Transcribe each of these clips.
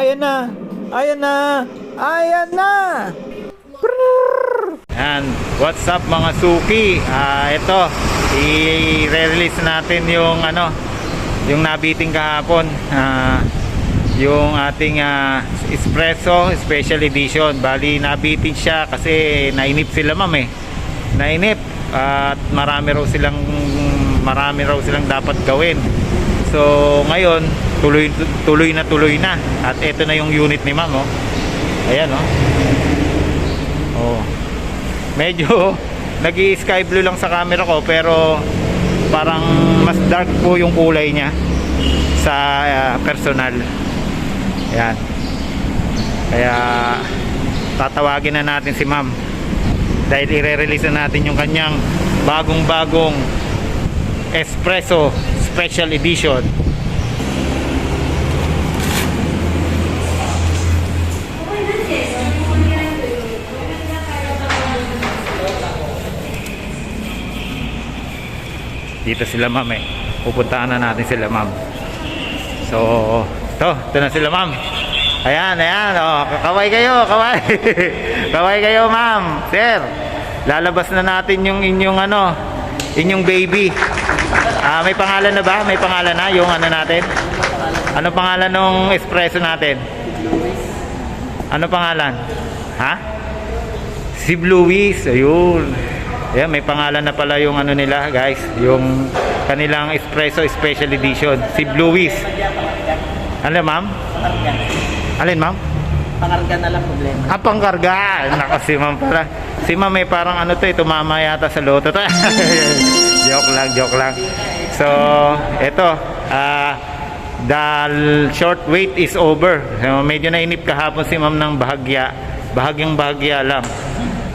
Ayan na. Ayan na. Ayan na. And what's up mga suki? Ito, i-release natin yung ano, yung nabiting kahapon. Yung ating espresso special edition. Bali nabitin siya kasi nainip sila ma'am eh. Nainip at marami raw silang dapat gawin. So ngayon tuloy na. At ito na yung unit ni ma'am oh. Ayan oh. Oh. Medyo nag-i-sky blue lang sa camera ko pero parang mas dark po yung kulay niya sa personal. Ayan. Kaya tatawagin na natin si ma'am dahil i-release na natin yung kanyang bagong espresso special edition. Dito sila ma'am eh. Pupuntahan na natin sila ma'am. So ito na sila ma'am. Ayan oh, kaway kayo, kaway. Kaway kayo ma'am. Sir, lalabas na natin yung inyong baby. May pangalan na ba? May pangalan na yung ano natin? Ano pangalan ng espresso natin? Ano pangalan? Ha? Si Blue's. Ayun. Ayan, may pangalan na pala yung ano nila guys, yung kanilang espresso special edition, si Blue's. Ano ma'am? Alin ma'am? Pangkarga na lang problema. Pangkarga. Nako si ma'am pala. Si ma'am may parang ano to, tumama yata sa loto to. joke lang. So, eto, the short wait is over. So, medyo nainip kahapon si ma'am ng bahagyang bahagya lang.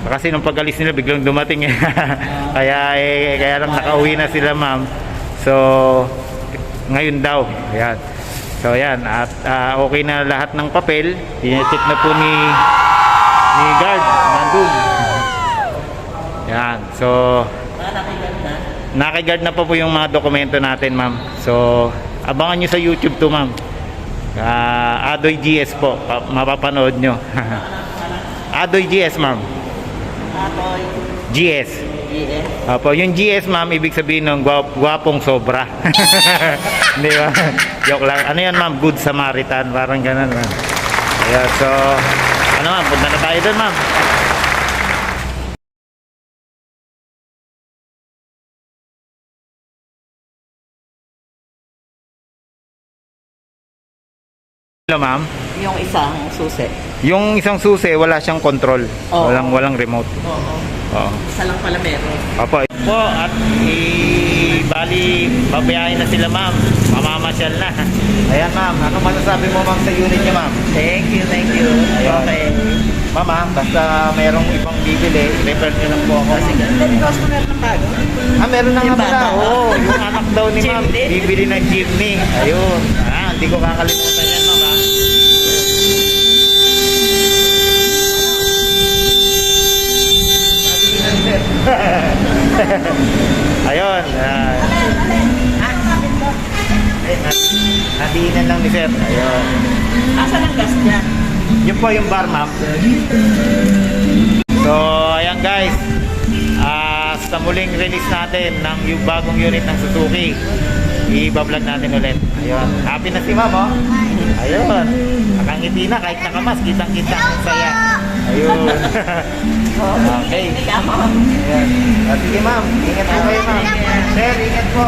Kasi nung pag-alis nila biglang dumating eh. kaya lang nakauwi na sila ma'am. So ngayon daw. Ayan. So ayan at okay na lahat ng papel. I-check na po ni guard nandun. Ayan. So naki-guard na po yung mga dokumento natin ma'am. So abangan nyo sa YouTube to ma'am. Adoy GS po. Mapapanood nyo. Adoy GS ma'am. GS. Opo, yung GS ma'am, ibig sabihin ng gwapong sobra. Hindi ba? Joke lang. Ano yan ma'am? Good Samaritan. Parang ganun ma'am. Ayan, so, ano ma'am? Punta na tayo doon ma'am. Hello ma'am? Yung isang susi. Yung isang susi, wala siyang control. Oo. Walang remote. Oo. Oo. Isa lang pala meron. Opo. Po at bali babayahin na sila ma'am. Mamamasyal na. Ayan ma'am, ano masasabi mo ma'am sa unit niyo ma'am? Thank you. Ayun. Okay. Ma'am, basta mayroong ibang bibili, i-refer niyo lang po ako. Sige. Customer ng bago. Meron na nga Yung pala. bata. Oo, yung anak daw ni ma'am, Jeepney. bibili ng jeepney. Ayun. Hindi ko kakalimutan yan ma'am ha. Ayun. Nadiinan lang ni sir. Ayun. Asan ang gas niya? Yun po yung bar ma'am. So ayan guys, sa muling release natin ng yung bagong unit ng Suzuki, i-vlog natin ulit. Ayun. Happy na si ma'am oh. Ayun. Nakangiti na kahit nakamas, kitang-kita ang saya. Ayun. Okay. Ayan. Sige ma'am, ingat po kayo ma'am. Sir, ingat po.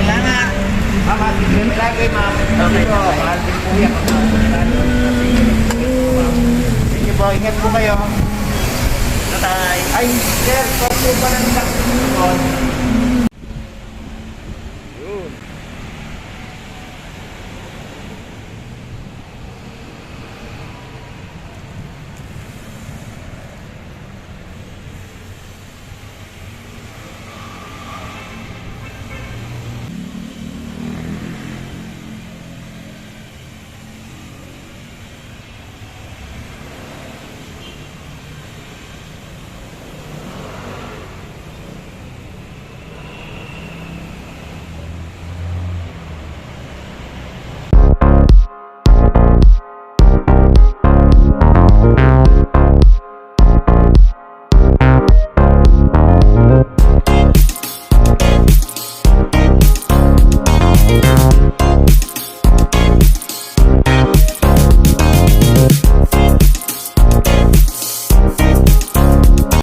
Salamat. Ma'am, sige lagi ma'am. Okay po, mahal din po yan. Sige po, ingat po kayo. Bye. Ay, sir, kung po ba ng taxi